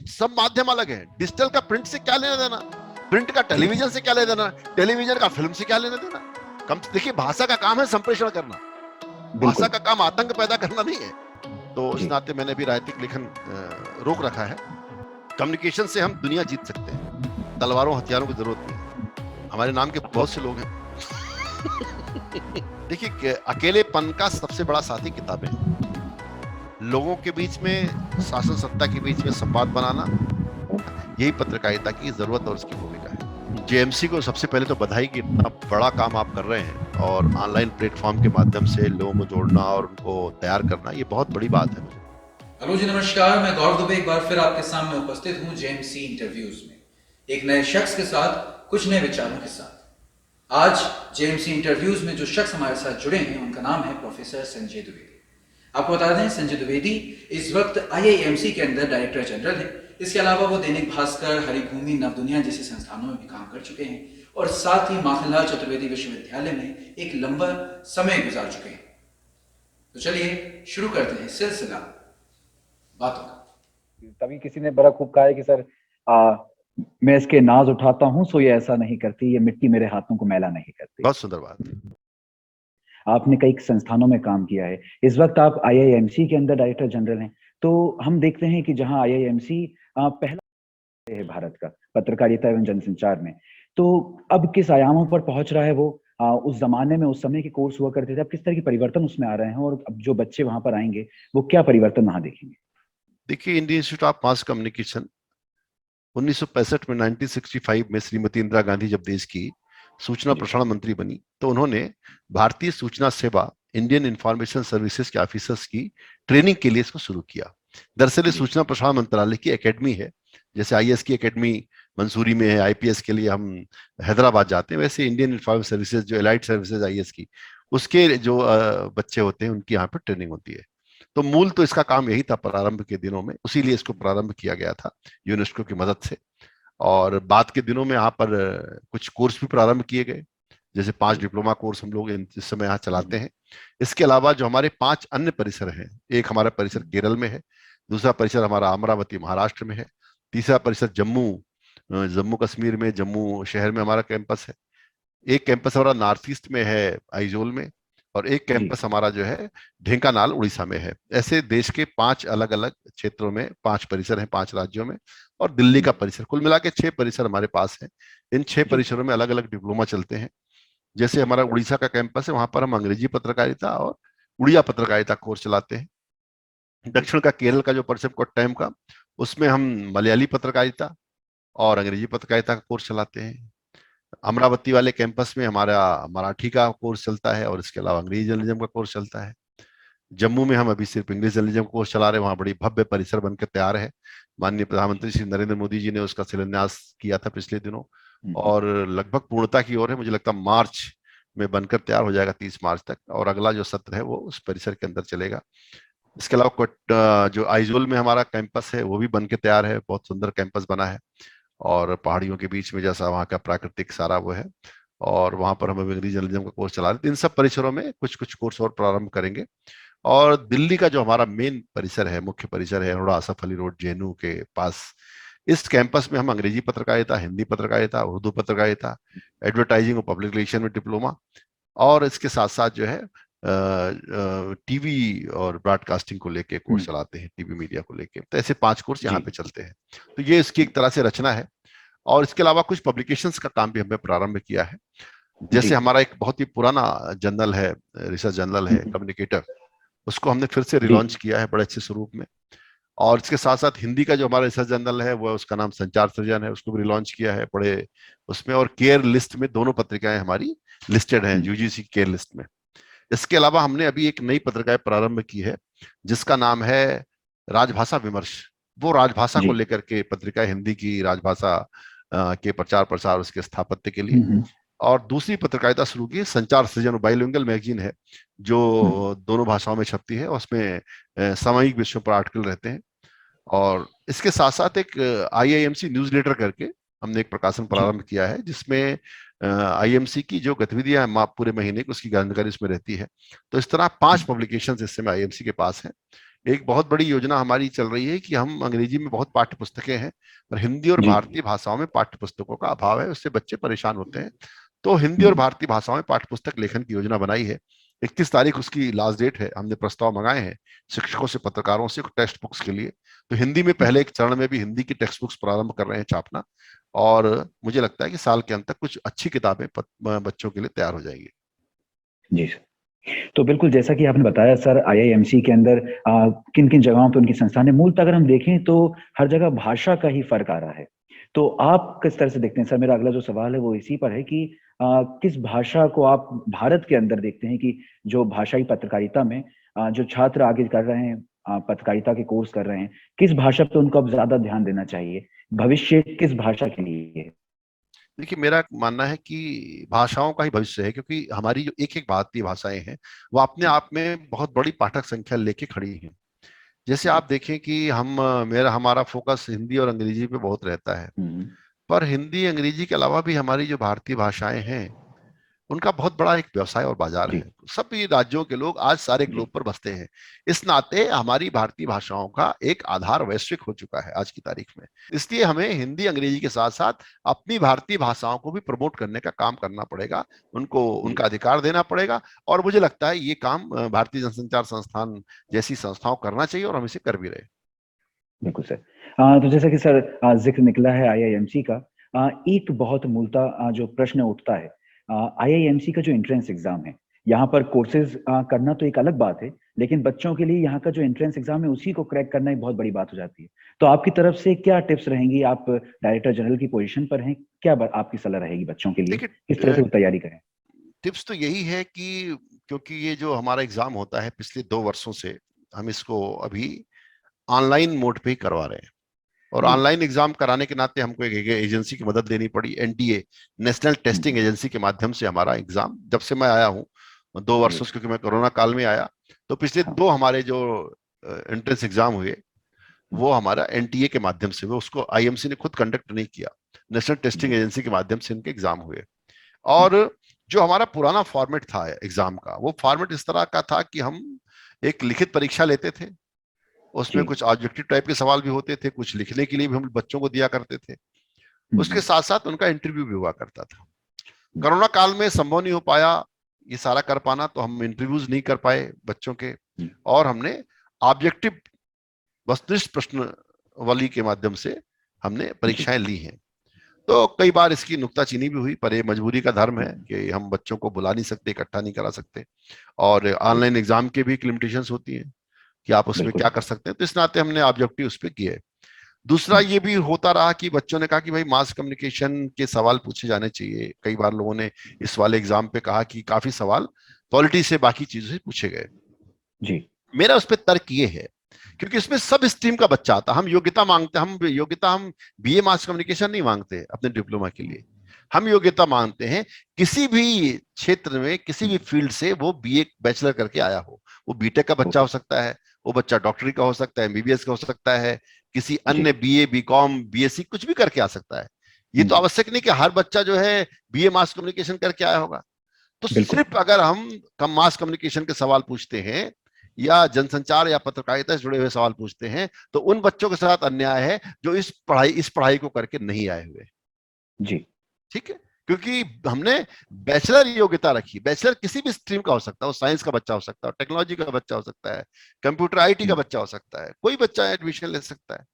सब माध्यम अलग है। डिजिटल का प्रिंट से क्या लेना देना, प्रिंट का टेलीविजन से क्या लेना देना, टेलीविजन का फिल्म से क्या लेना देना। कम देखिए, भाषा का काम है संप्रेषण करना, भाषा बिल्कुल। का काम आतंक पैदा करना नहीं है। तो इस जी। नाते मैंने भी राजनीतिक लेखन रोक रखा है। कम्युनिकेशन से हम दुनिया जीत सकते हैं, तलवारों हथियारों की जरूरत नहीं है। हमारे नाम के बहुत से लोग हैं। देखिए, अकेलेपन का सबसे बड़ा साथी किताबें हैं। लोगों के बीच में, शासन सत्ता के बीच में संवाद बनाना, यही पत्रकारिता की जरूरत और उसकी भूमिका है। जेएमसी को सबसे पहले तो बधाई कि इतना बड़ा काम आप कर रहे हैं, और ऑनलाइन प्लेटफॉर्म के माध्यम से लोगों को जोड़ना और उनको तैयार करना, ये बहुत बड़ी बात है मुझे। हेलो जी, नमस्कार। मैं गौरव दुबे एक बार फिर आपके सामने उपस्थित हूं जेएमसी इंटरव्यूज में, एक नए शख्स के साथ, कुछ नए विचारों के साथ। आज जेएमसी इंटरव्यूज में जो शख्स हमारे साथ जुड़े हैं उनका नाम है प्रोफेसर संजय द्विवेदी। आपको बता दें, संजय द्विवेदी इस वक्त आईआईएमसी के अंदर डायरेक्टर जनरल है। इसके अलावा वो दैनिक भास्कर, हरिभूमि, नवदुनिया जैसे संस्थानों में भी काम कर चुके हैं, और साथ ही माखनलाल चतुर्वेदी विश्वविद्यालय में एक लंबा समय गुजार चुके हैं। तो चलिए शुरू करते हैं सिलसिला बातों का। तभी किसी ने बड़ा खूब कहा है कि सर मैं इसके नाज उठाता हूं, सो ये ऐसा नहीं करती, ये मिट्टी मेरे हाथों को मैला नहीं करती। बहुत सुंदर बात। आपने कई संस्थानों में काम किया है, इस वक्त आप आईआईएमसी के अंदर डायरेक्टर जनरल हैं। तो हम देखते हैं कि जहां आईआईएमसी पहला है भारत का पत्रकारिता एवं जनसंचार में, तो अब किस आयामों पर पहुंच रहा है वो। उस जमाने में, उस समय के कोर्स हुआ करते थे, अब किस तरह के परिवर्तन उसमें आ रहे हैं, और अब जो बच्चे वहां पर आएंगे वो क्या परिवर्तन वहां देखेंगे। देखिए, Indian institute of mass communication 1965 में, 1965 में श्रीमती इंदिरा गांधी जब देश की सूचना जी। प्रसारण मंत्री बनी, तो उन्होंने भारतीय सूचना सेवा, इंडियन इंफॉर्मेशन सर्विसेज के ऑफिसर्स की ट्रेनिंग के लिए इसको शुरू किया। दरअसल ये जी। सूचना प्रसारण मंत्रालय की एकेडमी है। जैसे आईएएस की एकेडमी मंसूरी में है, आईपीएस के लिए हम हैदराबाद जाते हैं, वैसे इंडियन इंफॉर्मेशन सर्विसेज, जो एलाइड सर्विसेज आईएएस की, उसके जो बच्चे होते हैं उनकी यहाँ पर ट्रेनिंग होती है। तो मूल तो इसका काम यही था प्रारंभ के दिनों में, उसीलिए इसको प्रारंभ किया गया था यूनेस्को की मदद से। और बाद के दिनों में यहाँ पर कुछ कोर्स भी प्रारंभ किए गए, जैसे 5 डिप्लोमा कोर्स हम लोग इस समय यहाँ चलाते हैं। इसके अलावा जो हमारे 5 अन्य परिसर हैं, एक हमारा परिसर केरल में है, दूसरा परिसर हमारा अमरावती महाराष्ट्र में है, तीसरा परिसर जम्मू कश्मीर में, जम्मू शहर में हमारा कैंपस है, एक कैंपस हमारा नॉर्थ ईस्ट में है, आइजोल में, और एक जी। कैंपस हमारा जो है ढेंकानाल उड़ीसा में है। ऐसे देश के 5 अलग अलग क्षेत्रों में 5 परिसर हैं, 5 राज्यों में, और दिल्ली का परिसर, कुल मिला के 6 परिसर हमारे पास हैं। इन 6 जी। परिसरों में अलग अलग डिप्लोमा चलते हैं। जैसे हमारा उड़ीसा का कैंपस है, वहां पर हम अंग्रेजी पत्रकारिता और उड़िया पत्रकारिता कोर्स चलाते हैं। दक्षिण का केरल का जो परिसर कोट्टयम का, उसमें हम मलयाली पत्रकारिता और अंग्रेजी पत्रकारिता का कोर्स चलाते हैं। अमरावती वाले कैंपस में हमारा मराठी का कोर्स चलता है, और इसके अलावा अंग्रेजी जर्नलिज्म का कोर्स चलता है। जम्मू में हम अभी सिर्फ इंग्लिश जर्नलिज्म कोर्स चला रहे हैं, वहाँ बड़ी भव्य परिसर बनकर तैयार है। माननीय प्रधानमंत्री श्री नरेंद्र मोदी जी ने उसका शिलान्यास किया था पिछले दिनों, और लगभग पूर्णता की ओर है। मुझे लगता है मार्च में बनकर तैयार हो जाएगा, 30 मार्च तक, और अगला जो सत्र है वो उस परिसर के अंदर चलेगा। इसके अलावा जो आइजोल में हमारा कैंपस है वो भी बनकर तैयार है, बहुत सुंदर कैंपस बना है, और पहाड़ियों के बीच में जैसा वहाँ का प्राकृतिक सारा वो है, और वहां पर हम अंग्रेजी जर्नलिज्म का कोर्स चला रहे थे। इन सब परिसरों में कुछ कुछ कोर्स और प्रारंभ करेंगे। और दिल्ली का जो हमारा मेन परिसर है, मुख्य परिसर है, अरोड़ा आसफ अली रोड जेएनयू के पास, इस कैंपस में हम अंग्रेजी पत्रकारिता, हिंदी पत्रकारिता, उर्दू पत्रकारिता, एडवर्टाइजिंग और पब्लिक रिलेशन में डिप्लोमा, और इसके साथ साथ जो है टीवी और ब्रॉडकास्टिंग को लेके कोर्स चलाते हैं, टीवी मीडिया को लेके। तो ऐसे 5 कोर्स यहाँ जी। पे चलते हैं। तो ये इसकी एक तरह से रचना है। और इसके अलावा कुछ पब्लिकेशंस का काम भी हमने प्रारंभ किया है। जी। जैसे हमारा एक बहुत ही पुराना जर्नल है, रिसर्च जर्नल है कम्युनिकेटर, उसको हमने फिर से जी। रिलॉन्च किया है बड़े अच्छे स्वरूप में। और इसके साथ साथ हिंदी का जो हमारा रिसर्च जर्नल है, वो उसका नाम संचार सृजन है, उसको भी रिलॉन्च किया है बड़े उसमें। और केयर लिस्ट में दोनों पत्रिकाएं हमारी लिस्टेड हैं, यूजीसी केयर लिस्ट में। इसके अलावा हमने अभी एक नई पत्रिका प्रारंभ की है जिसका नाम है राजभाषा विमर्श। वो राजभाषा को जी। लेकर के पत्रिका, हिंदी की राजभाषा के प्रचार प्रसार, उसके स्थापत्य के लिए। हम्म। और दूसरी पत्रकारिता शुरू की, संचार सृजन, बाइलिंगुअल मैगजीन है जो दोनों भाषाओं में छपती है, उसमें सामयिक विषयों पर आर्टिकल रहते हैं। और इसके साथ साथ एक आईआईएमसी न्यूज़लेटर करके हमने एक प्रकाशन जी। प्रारंभ किया है, जिसमें आईएमसी की जो गतिविधियां पूरे महीने की, उसकी जानकारी उसमें रहती है। तो इस तरह 5 पब्लिकेशंस इस समय आईएमसी के पास हैं। एक बहुत बड़ी योजना हमारी चल रही है कि हम अंग्रेजी में बहुत पाठ्य पुस्तकें हैं, पर हिंदी और जी। भारतीय भाषाओं में पाठ्य पुस्तकों का अभाव है, उससे बच्चे परेशान होते हैं। तो हिंदी और हम्म, भारतीय भाषाओं में पाठ्य पुस्तक लेखन की योजना बनाई है। 31 तारीख उसकी लास्ट डेट है। हमने प्रस्ताव मंगाए हैं शिक्षकों से, पत्रकारों से, टेक्स्ट बुक्स के लिए। तो हिंदी में पहले एक चरण में भी हिंदी की टेक्स्ट बुक्स प्रारंभ कर रहे हैं छापना, और मुझे लगता है कि साल के अंत तक कुछ अच्छी किताबें बच्चों के लिए तैयार हो जाएंगी। जी सर। तो बिल्कुल जैसा कि आपने बताया सर, आईआईएमसी के अंदर किन किन जगहों पर उनकी संस्थान है, मूलतः अगर हम देखें तो हर जगह भाषा का ही फर्क आ रहा है। तो आप किस तरह से देखते हैं सर? मेरा अगला जो सवाल है वो इसी पर है कि किस भाषा को आप भारत के अंदर देखते हैं कि जो भाषाई पत्रकारिता में जो छात्र आगे कर रहे हैं, पत्रकारिता के कोर्स कर रहे हैं, किस भाषा पे उनको अब ज्यादा ध्यान देना चाहिए? भविष्य किस भाषा के लिए है? देखिए, मेरा मानना है कि भाषाओं का ही भविष्य है, क्योंकि हमारी जो एक एक भारतीय भाषाएं हैं वो अपने आप में बहुत बड़ी पाठक संख्या लेके खड़ी हैं। जैसे जी। आप देखें कि हमारा फोकस हिंदी और अंग्रेजी पे बहुत रहता है, हम्म। पर हिंदी अंग्रेजी के अलावा भी हमारी जो भारतीय भाषाएं हैं उनका बहुत बड़ा एक व्यवसाय और बाजार जी। है। सभी राज्यों के लोग आज सारे जी। ग्लोब पर बसते हैं। इस नाते हमारी भारतीय भाषाओं का एक आधार वैश्विक हो चुका है आज की तारीख में। इसलिए हमें हिंदी अंग्रेजी के साथ साथ अपनी भारतीय भाषाओं को भी प्रमोट करने का काम करना पड़ेगा, उनको जी। उनका अधिकार देना पड़ेगा। और मुझे लगता है ये काम भारतीय जनसंचार संस्थान जैसी संस्थाओं को करना चाहिए, और हम इसे कर भी रहे। बिल्कुल सर। तो जैसा कि सर जिक्र निकला है आईआईएमसी का, एक बहुत मूलतः जो प्रश्न उठता है, आईआईएमसी का जो एंट्रेंस एग्जाम है, यहाँ पर कोर्सेज करना तो एक अलग बात है, लेकिन बच्चों के लिए यहाँ का जो एंट्रेंस एग्जाम है उसी को क्रैक करना एक बहुत बड़ी बात हो जाती है। तो आपकी तरफ से क्या टिप्स रहेंगी? आप डायरेक्टर जनरल की पोजीशन पर हैं, क्या आपकी सलाह रहेगी बच्चों के लिए, किस तरह देखिए, से वो तैयारी करें? टिप्स तो यही है कि क्योंकि ये जो हमारा एग्जाम होता है पिछले 2 वर्षों से हम इसको अभी ऑनलाइन मोड पे ही करवा रहे हैं, और जी। ऑनलाइन एग्जाम कराने के नाते हमको एक एजेंसी की मदद लेनी पड़ी, एनटीए, नेशनल टेस्टिंग हम्म, एजेंसी के माध्यम से हमारा एग्जाम जब से मैं आया हूँ 2 वर्षों जी। से, क्योंकि मैं कोरोना काल में आया, तो पिछले हाँ। 2 हमारे जो एंट्रेंस एग्जाम हुए हम्म, वो हमारा एनटीए के माध्यम से हुए, उसको आईएमसी ने खुद कंडक्ट नहीं किया, नेशनल टेस्टिंग जी। एजेंसी के माध्यम से इनके एग्जाम हुए। हम्म, और जो हमारा पुराना फॉर्मेट था एग्जाम का, वो फॉर्मेट इस तरह का था कि हम एक लिखित परीक्षा लेते थे, जी। उसमें कुछ ऑब्जेक्टिव टाइप के सवाल भी होते थे, कुछ लिखने के लिए भी हम बच्चों को दिया करते थे, उसके हम्म, साथ साथ उनका इंटरव्यू भी हुआ करता था। हम्म, कोरोना काल में संभव नहीं हो पाया ये सारा कर पाना, तो हम इंटरव्यूज नहीं कर पाए बच्चों के, हम्म, और हमने ऑब्जेक्टिव वस्तुनिष्ठ प्रश्न वाली के माध्यम से हमने जी। परीक्षाएं ली हैं। तो कई बार इसकी नुक्ताचीनी भी हुई, पर ये मजबूरी का धर्म है हम्म, कि हम बच्चों को बुला नहीं सकते, इकट्ठा नहीं करा सकते, और जी। ऑनलाइन एग्जाम के भी लिमिटेशंस होती हैं कि आप उसमें बिल्कुल। क्या कर सकते हैं। तो इस नाते हमने ऑब्जेक्टिव उस पर किए। दूसरा हम्म, ये भी होता रहा कि बच्चों ने कहा कि भाई मास कम्युनिकेशन के सवाल पूछे जाने चाहिए। कई बार लोगों ने इस वाले एग्जाम पे कहा कि काफी सवाल पॉलिटी से, बाकी चीजों से पूछे गए। जी। मेरा उस पर तर्क ये है, क्योंकि इसमें सब स्ट्रीम का बच्चा आता, हम योग्यता मांगते, हम बीए मास कम्युनिकेशन नहीं मांगते अपने डिप्लोमा के लिए, हम योग्यता मांगते हैं किसी भी क्षेत्र में, किसी भी हम्म, फील्ड से वो बीए बैचलर करके आया हो। वो बीटेक का बच्चा ओके। हो सकता है, वो बच्चा डॉक्टरी का हो सकता है, एमबीबीएस का हो सकता है, किसी जी। अन्य बीए बीकॉम बीएससी कुछ भी करके आ सकता है। ये तो हम्म, आवश्यक नहीं कि हर बच्चा जो है बीए मास कम्युनिकेशन करके आया होगा। तो बिल्कुल। सिर्फ अगर हम कम मास कम्युनिकेशन के सवाल पूछते हैं या जनसंचार या पत्रकारिता से जुड़े हुए सवाल पूछते हैं, तो उन बच्चों के साथ अन्याय है जो इस पढ़ाई को करके नहीं आए हुए। जी। ठीक है, क्योंकि हमने बैचलर योग्यता रखी। बैचलर किसी भी स्ट्रीम का हो सकता है, वो साइंस का बच्चा हो सकता है, टेक्नोलॉजी का बच्चा हो सकता है, कंप्यूटर आईटी का हम्म, बच्चा हो सकता है, कोई बच्चा एडमिशन ले सकता है।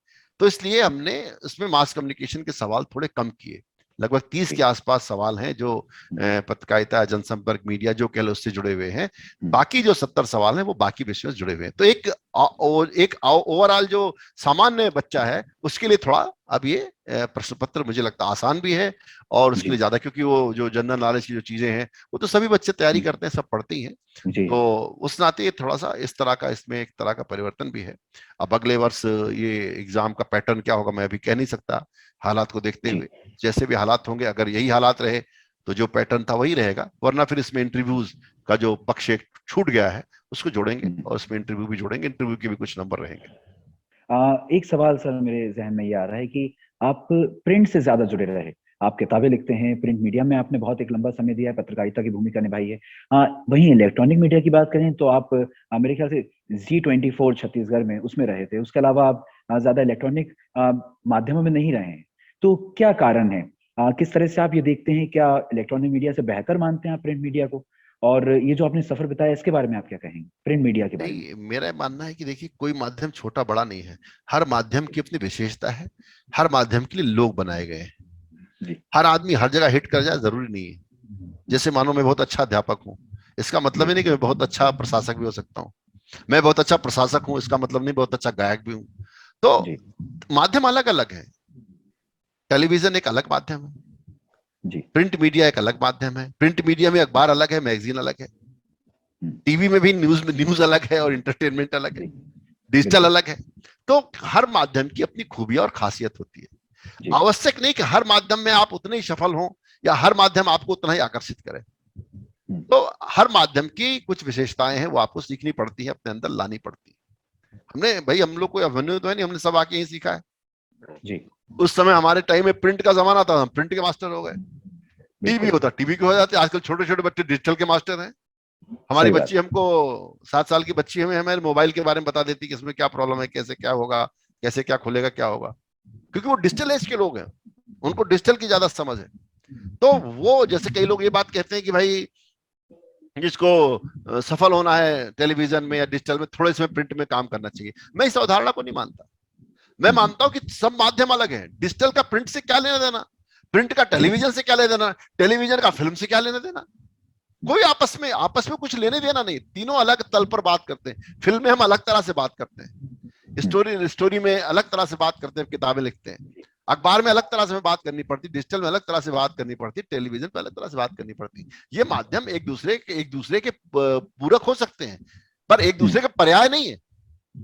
तो इसलिए हमने उसमें मास कम्युनिकेशन के सवाल थोड़े कम किए। लगभग 30 के जी। आसपास सवाल हैं जो हम्म, पत्रकारिता, जनसंपर्क, मीडिया जो कह लो उससे जुड़े हुए हैं। हम्म, बाकी जो 70 सवाल हैं वो बाकी विषयों से जुड़े हुए हैं। तो एक ओवरऑल जो सामान्य बच्चा है उसके लिए थोड़ा अब ये प्रश्न पत्र मुझे लगता है आसान भी है, और उसके लिए जी। ज्यादा, क्योंकि वो जो जनरल नॉलेज की जो चीजें हैं वो तो सभी बच्चे तैयारी हम्म, करते हैं, सब पढ़ते ही हैं। जी। तो उस नाते ये थोड़ा सा इस तरह का, इसमें एक तरह का परिवर्तन भी है। अब अगले वर्ष ये एग्जाम का पैटर्न क्या होगा मैं अभी कह नहीं सकता, हालात को देखते जी। हुए। जैसे भी हालात होंगे, अगर यही हालात रहे तो जो पैटर्न था वही रहेगा, वरना फिर इसमें इंटरव्यूज का जो पक्ष एक छूट गया है उसको जोड़ेंगे, हम्म। और उसमें इंटरव्यू भी जोड़ेंगे, इंटरव्यू के भी कुछ नंबर रहेंगे। एक सवाल सर मेरे जहन में ये आ रहा है कि आप प्रिंट से ज्यादा जुड़े रहे, आप किताबें लिखते हैं, प्रिंट मीडिया में आपने बहुत एक लंबा समय दिया है, पत्रकारिता की भूमिका निभाई है। वहीं इलेक्ट्रॉनिक मीडिया की बात करें तो आप मेरे ख्याल से G24 छत्तीसगढ़ में उसमें रहे थे, उसके अलावा आप ज्यादा इलेक्ट्रॉनिक माध्यमों में नहीं रहे हैं। तो क्या कारण है? किस तरह से आप ये देखते हैं, क्या इलेक्ट्रॉनिक मीडिया से बेहतर मानते हैं आप प्रिंट मीडिया को? और ये जो आपने सफर बताया इसके बारे में आप क्या कहेंगे, प्रिंट मीडिया के बारे में? नहीं, मेरा मानना है कि देखिए, कोई माध्यम छोटा बड़ा नहीं है। हर माध्यम की अपनी विशेषता है। हर माध्यम के लिए लोग बनाए गए हैं। जी। हर आदमी हर जगह हिट कर जाए जरूरी नहीं है। जैसे मानो मैं बहुत अच्छा अध्यापक हूँ, इसका मतलब ही नहीं कि मैं बहुत अच्छा प्रशासक भी हो सकता हूँ। मैं बहुत अच्छा प्रशासक हूँ, इसका मतलब नहीं बहुत अच्छा गायक भी हूँ। तो जी। माध्यम अलग अलग है। टेलीविजन एक अलग माध्यम है, जी। प्रिंट मीडिया एक अलग माध्यम है। प्रिंट मीडिया में अखबार अलग है, मैगजीन अलग है। हम्म, टीवी में भी न्यूज अलग है और इंटरटेनमेंट अलग है। जी। डिजिटल बिल्कुल। अलग है। तो हर माध्यम की अपनी खूबियां और खासियत होती है। जी। आवश्यक नहीं कि हर माध्यम में आप उतने ही सफल हों या हर माध्यम आपको उतना ही आकर्षित करे। हम्म, तो हर माध्यम की कुछ विशेषताएं हैं, वो आपको सीखनी पड़ती है, अपने अंदर लानी पड़ती है। हमने भाई, हम लोग कोई अभिनय तो है नहीं, हमने सब आके यही सीखा है। जी। उस समय हमारे टाइम में प्रिंट का जमाना था, हम प्रिंट के मास्टर हो गए। टीवी बिल्कुल होता टीवी के हो जाते। आजकल छोटे छोटे बच्चे डिजिटल के मास्टर हैं। हमारी सही बात बच्ची है। हमको 7 साल की बच्ची हमें हमारे मोबाइल के बारे में बता देती कि इसमें क्या प्रॉब्लम है, कैसे क्या होगा, कैसे क्या खुलेगा, क्या होगा। क्योंकि वो डिजिटल एज के लोग हैं, उनको डिजिटल की ज्यादा समझ है। तो वो, जैसे कई लोग ये बात कहते हैं कि भाई जिसको सफल होना है टेलीविजन में या डिजिटल में, थोड़े इसमें प्रिंट में काम करना चाहिए। मैं इस अवधारणा को नहीं मानता। मैं हम्म, मानता हूं कि सब माध्यम अलग है। डिजिटल का प्रिंट से क्या लेना देना, प्रिंट का जी। टेलीविजन से क्या लेना देना, टेलीविजन का फिल्म से क्या लेना देना। कोई आपस में कुछ लेने देना नहीं। तीनों अलग तल पर बात करते हैं। फिल्म में हम अलग तरह से बात करते हैं, हम्म, स्टोरी स्टोरी में अलग तरह से बात करते हैं, किताबें लिखते हैं। अखबार में अलग तरह से बात करनी पड़ती, डिजिटल में अलग तरह से बात करनी पड़ती, टेलीविजन पे अलग तरह से बात करनी पड़ती। ये माध्यम एक दूसरे के पूरक हो सकते हैं, पर एक हम्म, दूसरे के पर्याय नहीं है।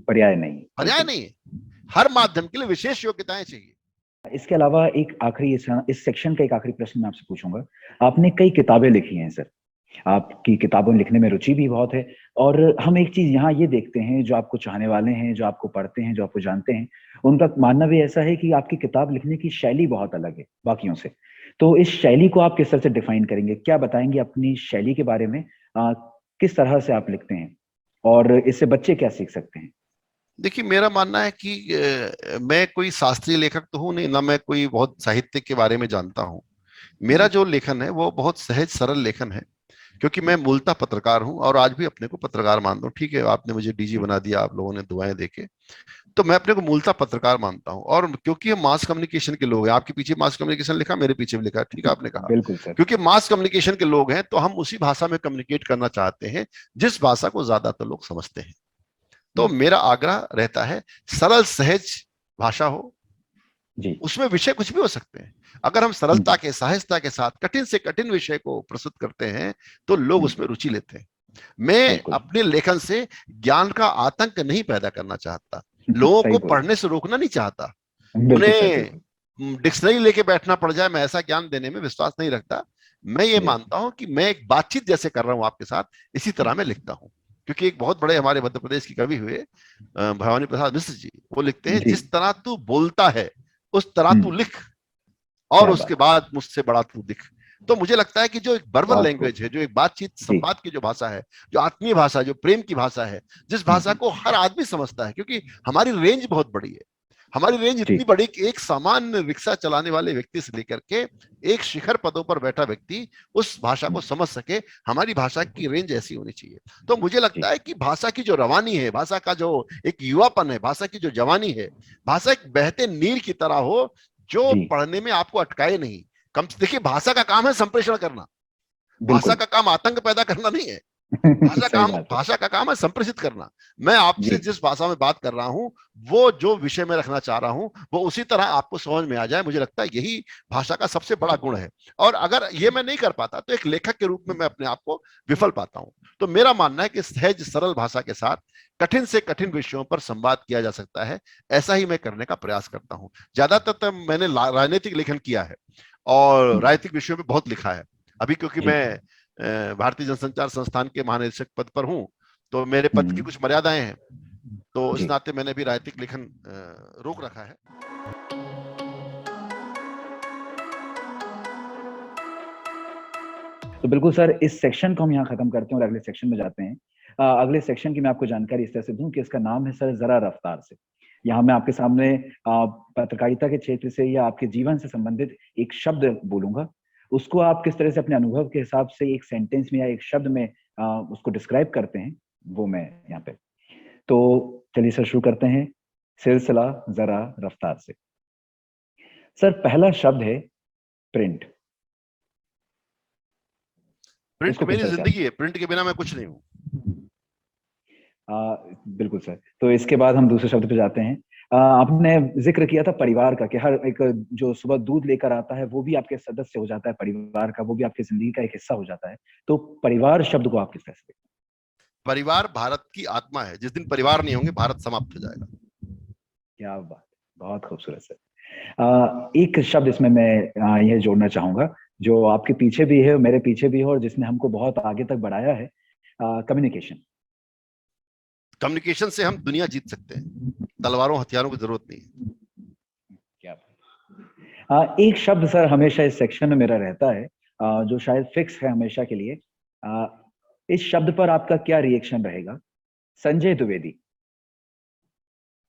पर्याय नहीं, पर्याय बिल्कुल। नहीं है। हर माध्यम के लिए विशेष योग्यताएं चाहिए। इसके अलावा एक आखिरी इस सेक्शन का एक आखिरी प्रश्न मैं आपसे पूछूंगा। आपने कई किताबें लिखी हैं सर, आपकी किताबों लिखने में रुचि भी बहुत है। और हम एक चीज यहाँ ये देखते हैं, जो आपको चाहने वाले हैं, जो आपको पढ़ते हैं, जो आपको जानते हैं, उनका मानना भी ऐसा है कि आपकी किताब लिखने की शैली बहुत अलग है बाकियों से। तो इस शैली को आप किस तरह से डिफाइन करेंगे, क्या बताएंगे अपनी शैली के बारे में? किस तरह से आप लिखते हैं और इससे बच्चे क्या सीख सकते हैं? देखिए, मेरा मानना है कि मैं कोई शास्त्रीय लेखक तो हूं नहीं, ना मैं कोई बहुत साहित्य के बारे में जानता हूं। मेरा जी। जो लेखन है वो बहुत सहज सरल लेखन है। क्योंकि मैं मूलतः पत्रकार हूं और आज भी अपने को पत्रकार मानता हूं। ठीक है, आपने मुझे डीजी जी। बना दिया, आप लोगों ने दुआएं देके, तो मैं अपने को मूलतः पत्रकार मानता हूं। और क्योंकि हम मास कम्युनिकेशन के लोग हैं, आपके पीछे मास कम्युनिकेशन लिखा, मेरे पीछे भी लिखा, ठीक है, आपने कहा। बिल्कुल सर। क्योंकि मास कम्युनिकेशन के लोग हैं तो हम उसी भाषा में कम्युनिकेट करना चाहते हैं जिस भाषा को ज्यादातर लोग समझते हैं। तो हम्म, मेरा आग्रह रहता है, सरल सहज भाषा हो, जी। उसमें विषय कुछ भी हो सकते हैं। अगर हम सरलता के, सहजता के साथ कठिन से कठिन विषय को प्रस्तुत करते हैं तो लोग हम्म, उसमें रुचि लेते हैं। मैं बिल्कुल। अपने लेखन से ज्ञान का आतंक नहीं पैदा करना चाहता, लोगों सही को बोल रहे पढ़ने से रोकना नहीं चाहता। हैं, बिल्कुल सर, उन्हें बिल्कुल। डिक्शनरी लेके बैठना पड़ जाए, मैं ऐसा ज्ञान देने में विश्वास नहीं रखता। मैं ये जी। मानता हूं कि मैं एक बातचीत जैसे कर रहा हूं आपके साथ, इसी तरह मैं लिखता हूं। क्योंकि एक बहुत बड़े हमारे मध्य प्रदेश की कवि हुए भवानी प्रसाद मिश्र जी, वो लिखते हैं, जी। जिस तरह तू बोलता है उस तरह तू हम्म, लिख, और क्या उसके बात है। बाद मुझसे बड़ा तू दिख। तो मुझे लगता है कि जो एक वर्बल बहुत खूब। लैंग्वेज है, जो एक बातचीत जी। संवाद की जो भाषा है, जो आत्मीय भाषा, जो प्रेम की भाषा है, जिस भाषा हम्म, को हर आदमी समझता है, क्योंकि हमारी रेंज बहुत बड़ी है। हमारी रेंज जी। इतनी बड़ी कि एक सामान्य रिक्शा चलाने वाले व्यक्ति से लेकर के एक शिखर पदों पर बैठा व्यक्ति उस भाषा को हम्म, समझ सके। हमारी भाषा की रेंज ऐसी होनी चाहिए। तो मुझे लगता जी। है कि भाषा की जो रवानी है, भाषा का जो एक युवापन है, भाषा की जो जवानी है, भाषा एक बहते नीर की तरह हो, जो जी। पढ़ने में आपको अटकाए नहीं। कम देखिए, भाषा का काम है संप्रेषण करना, भाषा बिल्कुल। का काम आतंक पैदा करना नहीं है। सही बात है। भाषा का काम है संप्रेषित करना। मैं आपसे जी। जिस भाषा में बात कर रहा हूं, वो जो विषय में रखना चाह रहा हूं, वो उसी तरह आपको समझ में आ जाए। मुझे लगता है यही भाषा का सबसे बड़ा गुण है। और अगर ये मैं नहीं कर पाता तो एक लेखक के रूप में मैं अपने आप को विफल पाता हूं। तो मेरा मानना है कि सहज सरल भाषा के साथ कठिन से कठिन विषयों पर संवाद किया जा सकता है। ऐसा ही मैं करने का प्रयास करता हूं। ज्यादातर तो मैंने राजनीतिक लेखन किया है और हम्म, राजनीतिक विषयों में बहुत लिखा है। अभी क्योंकि जी। मैं भारतीय जनसंचार संस्थान के महानिदेशक पद पर हूं, तो मेरे पद की हम्म, कुछ मर्यादाएं हैं। तो इस जी। नाते मैंने भी राजनीतिक लेखन रोक रखा है। तो बिल्कुल सर, इस सेक्शन को हम यहाँ खत्म करते हैं और अगले सेक्शन में जाते हैं। अगले सेक्शन की मैं आपको जानकारी इस तरह से दूं कि इसका नाम है सर जरा रफ्तार से। यहाँ मैं आपके सामने पत्रकारिता के क्षेत्र से या आपके जीवन से संबंधित एक शब्द बोलूंगा, उसको आप किस तरह से अपने अनुभव के हिसाब से एक सेंटेंस में या एक शब्द में उसको डिस्क्राइब करते हैं, वो मैं यहाँ पे। तो चलिए सर शुरू करते हैं, सिलसिला जरा रफ्तार से। सर पहला शब्द है प्रिंट। प्रिंट इसको मेरी किस तरह से जिंदगी है, प्रिंट के बिना मैं कुछ नहीं हूँ। बिल्कुल सर। तो इसके बाद हम दूसरे शब्द पे जाते हैं। आपने जिक्र किया था परिवार का, कि हर एक जो सुबह दूध लेकर आता है वो भी आपके सदस्य हो जाता है परिवार का, वो भी आपकी जिंदगी का एक हिस्सा हो जाता है। तो परिवार शब्द को आप किस तरह से देखते हैं? परिवार भारत की आत्मा है, जिस दिन परिवार नहीं होंगे भारत समाप्त हो जाएगा। क्या बात, बहुत खूबसूरत सर। एक शब्द इसमें मैं यह जोड़ना चाहूंगा, जो आपके पीछे भी है, मेरे पीछे भी है, और जिसने हमको बहुत आगे तक बढ़ाया है, कम्युनिकेशन। कम्युनिकेशन से हम दुनिया जीत सकते हैं, तलवारों हथियारों की जरूरत नहीं है। क्या एक शब्द सर हमेशा इस सेक्शन में मेरा रहता है, जो शायद फिक्स है हमेशा के लिए। इस शब्द पर आपका क्या रिएक्शन रहेगा? संजय द्विवेदी।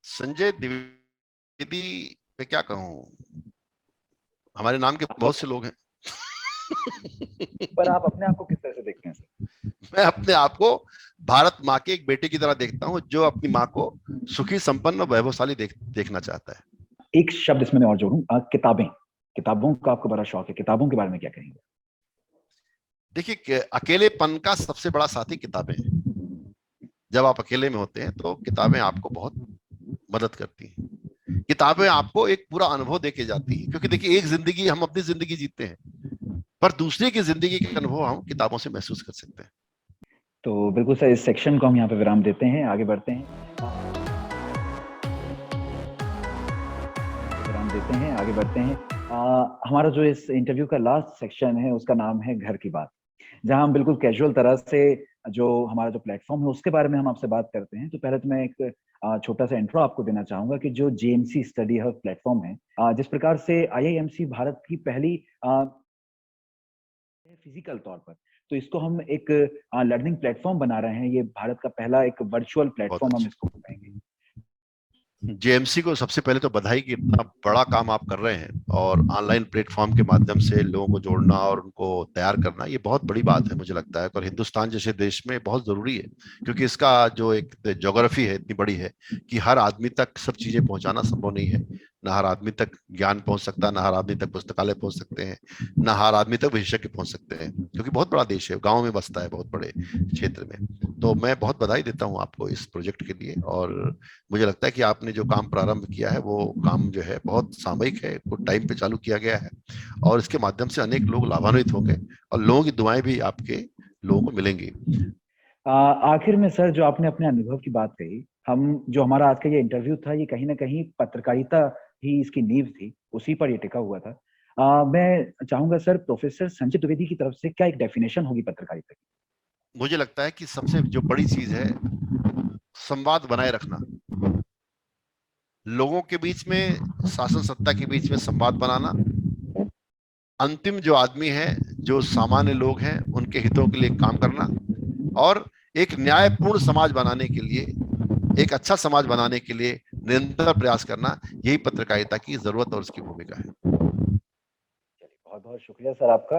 संजय द्विवेदी मैं क्या कहूं, हमारे नाम के बहुत से लोग हैं। पर आप अपने आप को किस तरह से देखते हैं सर? मैं अपने आप को भारत माँ के एक बेटे की तरह देखता हूँ, जो अपनी माँ को सुखी, संपन्न और वैभवशाली देखना चाहता है। एक शब्द इसमें मैं और जोड़ूं, किताबें। किताबों का आपको बड़ा शौक है, किताबों के बारे में क्या कहेंगे? देखिए, अकेलेपन का सबसे बड़ा साथी किताबें हैं। जब आप अकेले में होते हैं तो किताबें आपको बहुत मदद करती हैं। किताबें आपको एक पूरा अनुभव देके जाती है, क्योंकि देखिए एक जिंदगी हम अपनी जिंदगी जीते हैं, पर दूसरे की जिंदगी के अनुभव हम किताबों से महसूस कर सकते हैं। तो बिल्कुल सर, इस सेक्शन को हम यहाँ पे विराम देते हैं, आगे बढ़ते हैं। आगे बढ़ते हैं। हमारा जो इस इंटरव्यू का लास्ट सेक्शन है उसका नाम है घर की बात, जहां हम बिल्कुल कैजुअल तरह से जो हमारा जो प्लेटफॉर्म है उसके बारे में हम आपसे बात करते हैं। तो पहले तो मैं एक छोटा सा इंट्रो आपको देना चाहूंगा कि जो जेएमसी स्टडी हब प्लेटफॉर्म है, जिस प्रकार से आईआईएमसी भारत की पहली फिजिकल तौर पर, तो इसको हम एक लर्निंग प्लेटफॉर्म बना रहे हैं। ये भारत का पहला एक वर्चुअल प्लेटफॉर्म हम इसको कहेंगे। जेएमसी को सबसे पहले तो बधाई कि इतना बड़ा काम आप कर रहे हैं, और ऑनलाइन प्लेटफॉर्म के माध्यम से लोगों को जोड़ना और उनको तैयार करना, ये बहुत बड़ी बात है मुझे लगता है, और हिंदुस्तान जैसे देश में बहुत जरूरी है, क्योंकि इसका जो एक ज्योग्राफी है इतनी बड़ी है कि हर आदमी तक सब चीजें पहुंचाना संभव नहीं है। ना हर आदमी तक ज्ञान पहुंच सकता, ना हर आदमी तक पुस्तकालय पहुंच सकते हैं, ना हर आदमी तक विशेषज्ञ पहुंच सकते हैं, क्योंकि बहुत बड़ा देश है, गाँव में बसता है बहुत बड़े क्षेत्र में। तो मैं बहुत बधाई देता हूँ आपको इस प्रोजेक्ट के लिए, और मुझे लगता है कि आपने जो काम प्रारंभ किया है वो काम जो है बहुत सामयिक है, वो टाइम पे चालू किया गया है, और इसके माध्यम से अनेक लोग लाभान्वित होंगे, और लोगों की दुआएं भी आपके लोगों को मिलेंगी। आखिर में सर, जो आपने अपने अनुभव की बात कही, हम जो हमारा आज का ये इंटरव्यू था, ये कहीं ना कहीं पत्रकारिता ही इसकी नींव थी, उसी पर ये टिका हुआ था। मैं चाहूंगा सर, प्रोफेसर संजय द्विवेदी की तरफ से क्या एक डेफिनेशन होगी पत्रकारिता की? मुझे लगता है कि सबसे जो बड़ी चीज है, संवाद बनाए रखना, लोगों के बीच में, शासन सत्ता के बीच में संवाद बनाना, अंतिम जो आदमी है, जो सामान्य लोग हैं, उनके हितों के लिए काम करना, और एक न्यायपूर्ण समाज बनाने के लिए, एक अच्छा समाज बनाने के लिए निरंतर प्रयास करना, यही पत्रकारिता की जरूरत और उसकी भूमिका है। बहुत बहुत शुक्रिया सर आपका।